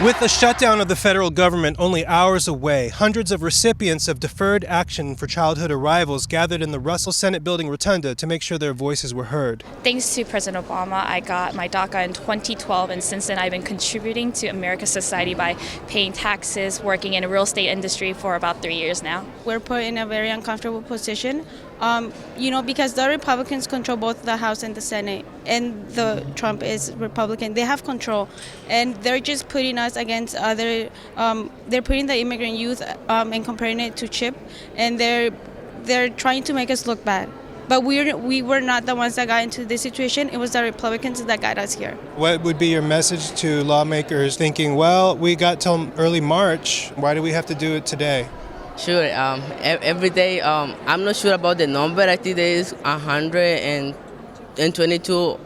With the shutdown of the federal government only hours away, hundreds of recipients of Deferred Action for Childhood Arrivals gathered in the Russell Senate Building Rotunda to make sure their voices were heard. Thanks to President Obama, I got my DACA in 2012, and since then I've been contributing to America's society by paying taxes, working in the real estate industry for about 3 years now. We're put in a very uncomfortable position, because the Republicans control both the House and the Senate, and Trump is Republican. They have control, and they're just putting us against other. They're putting the immigrant youth and comparing it to CHIP, and they're trying to make us look bad. But we were not the ones that got into this situation. It was the Republicans that got us here. What would be your message to lawmakers thinking, well, we got till early March, why do we have to do it today? Sure. Every day, I'm not sure about the number. I think there is 122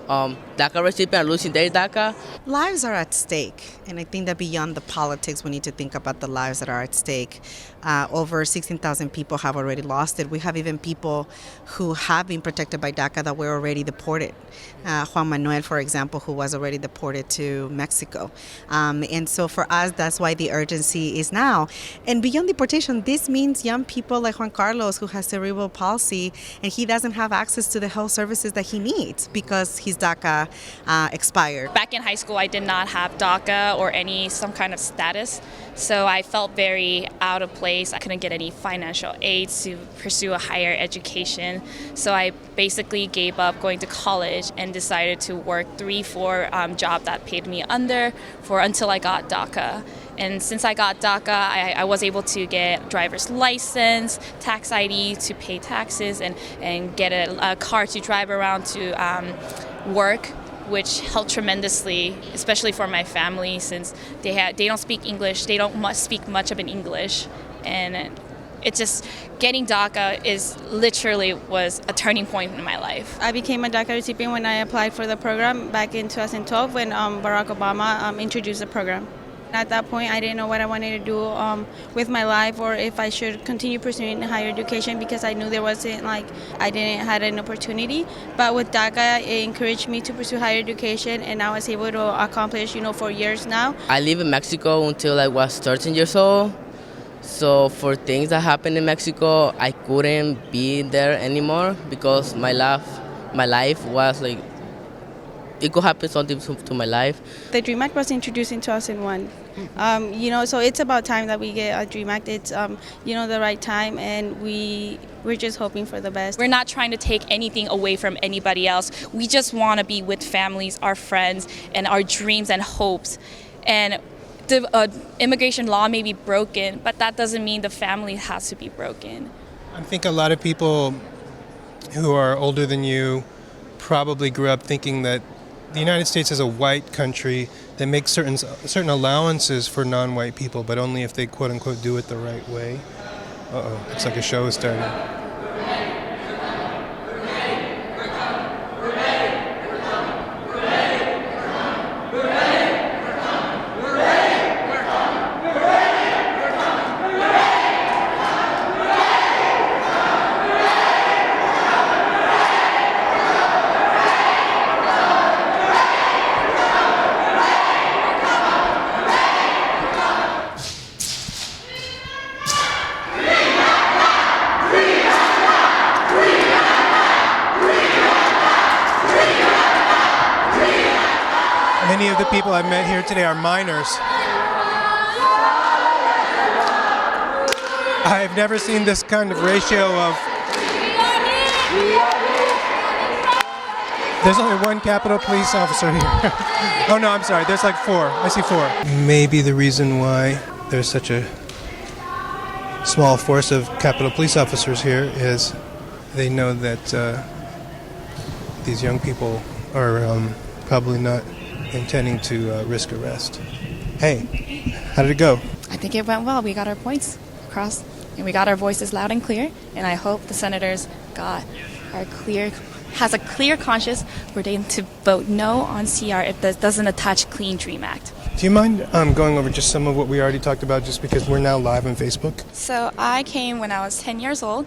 DACA recipients losing their DACA. Lives are at stake, and I think that beyond the politics, we need to think about the lives that are at stake. Over 16,000 people have already lost it. We have even people who have been protected by DACA that were already deported. Juan Manuel, for example, who was already deported to Mexico. And so for us, that's why the urgency is now. And beyond deportation, this means young people like Juan Carlos, who has cerebral palsy, and he doesn't have access to the health services that he needs because his DACA expired. Back in high school, I did not have DACA or some kind of status, so I felt very out of place. I couldn't get any financial aid to pursue a higher education, so I basically gave up going to college and decided to work 3-4 jobs that paid me until I got DACA. And since I got DACA, I was able to get driver's license, tax ID to pay taxes, and get a car to drive around to work, which helped tremendously, especially for my family, since they don't speak English, they don't speak much of an English, and it's just getting DACA was a turning point in my life. I became a DACA recipient when I applied for the program back in 2012 when Barack Obama introduced the program. At that point, I didn't know what I wanted to do with my life, or if I should continue pursuing higher education, because I knew I didn't have an opportunity. But with DACA, it encouraged me to pursue higher education, and I was able to accomplish, for years now. I lived in Mexico until I was 13 years old. So for things that happened in Mexico, I couldn't be there anymore because my life was like, it could happen something to my life. The DREAM Act was introduced in 2001. So it's about time that we get a DREAM Act. It's, the right time, and we're just hoping for the best. We're not trying to take anything away from anybody else. We just want to be with families, our friends, and our dreams and hopes. And the immigration law may be broken, but that doesn't mean the family has to be broken. I think a lot of people who are older than you probably grew up thinking that the United States is a white country that makes certain allowances for non-white people, but only if they quote-unquote do it the right way. Uh-oh, it's like a show is starting. Many of the people I've met here today are minors. I've never seen this kind of ratio of... There's only one Capitol Police officer here. Oh no, I'm sorry, there's like 4. I see 4. Maybe the reason why there's such a small force of Capitol Police officers here is they know that these young people are probably not intending to risk arrest. Hey, how did it go? I think it went well. We got our points across, and we got our voices loud and clear, and I hope the senators has a clear conscience for them to vote no on CR if this doesn't attach Clean Dream Act. Do you mind going over just some of what we already talked about, just because we're now live on Facebook? So I came when I was 10 years old,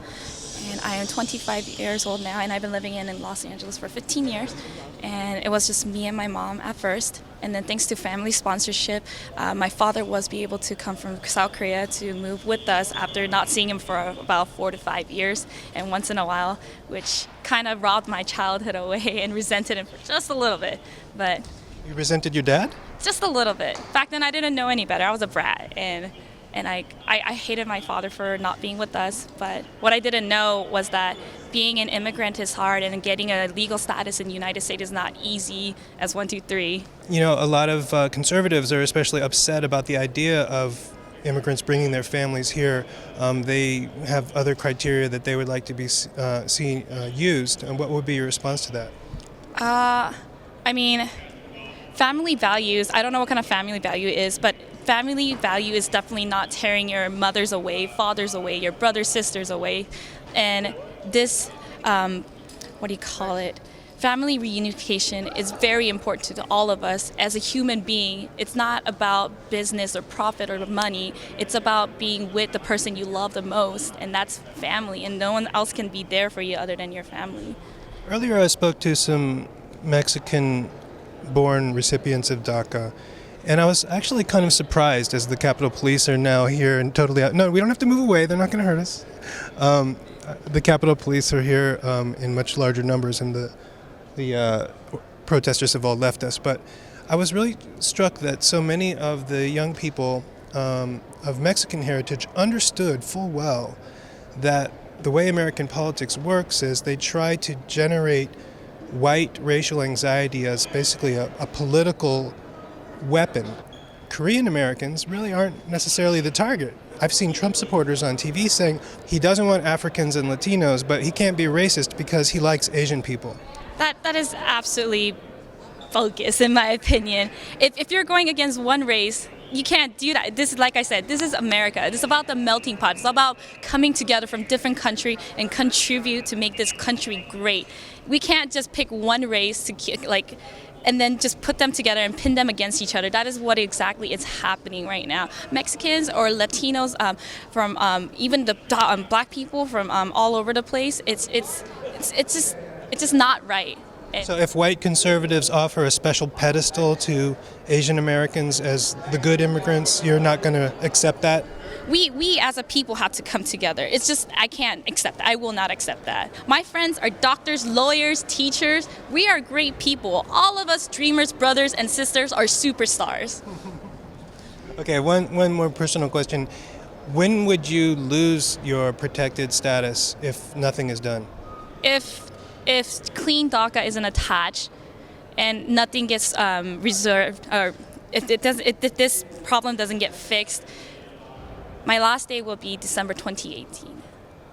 and I am 25 years old now, and I've been living in Los Angeles for 15 years. And it was just me and my mom at first. And then thanks to family sponsorship, my father was able to come from South Korea to move with us after not seeing him for about 4 to 5 years and once in a while, which kind of robbed my childhood away and resented him for just a little bit. But You resented your dad? just a little bit. Back then I didn't know any better. I was a brat, and I hated my father for not being with us. But what I didn't know was that being an immigrant is hard, and getting a legal status in the United States is not easy as 1, 2, 3. You know, a lot of conservatives are especially upset about the idea of immigrants bringing their families here. They have other criteria that they would like to be seen used. And what would be your response to that? I mean, family values, I don't know what kind of family value is, but family value is definitely not tearing your mothers away, fathers away, your brothers, sisters away. And this, family reunification is very important to all of us as a human being. It's not about business or profit or money. It's about being with the person you love the most, and that's family, and no one else can be there for you other than your family. Earlier I spoke to some Mexican-born recipients of DACA, and I was actually kind of surprised as the Capitol Police are now here and totally out. No, we don't have to move away. They're not going to hurt us. The Capitol Police are here in much larger numbers, and the protesters have all left us. But I was really struck that so many of the young people of Mexican heritage understood full well that the way American politics works is they try to generate white racial anxiety as basically a political weapon. Korean Americans really aren't necessarily the target. I've seen Trump supporters on TV saying he doesn't want Africans and Latinos, but he can't be racist because he likes Asian people. That is absolutely bogus, in my opinion. If you're going against one race, you can't do that. This is, like I said, this is America. This is about the melting pot. It's about coming together from different countries and contribute to make this country great. We can't just pick one race to and then just put them together and pin them against each other. That is what exactly is happening right now. Mexicans or Latinos, from even the black people from all over the place. It's just not right. So if white conservatives offer a special pedestal to Asian Americans as the good immigrants, you're not going to accept that? We as a people have to come together. It's just, I can't accept that. I will not accept that. My friends are doctors, lawyers, teachers. We are great people. All of us dreamers, brothers and sisters are superstars. Okay, one more personal question. When would you lose your protected status if nothing is done? If clean DACA isn't attached and nothing gets reserved, or if this problem doesn't get fixed, my last day will be December 2018,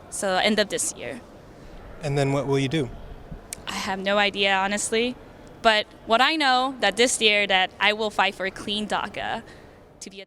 so end of this year. And then what will you do? I have no idea, honestly, but what I know that this year that I will fight for a clean DACA to be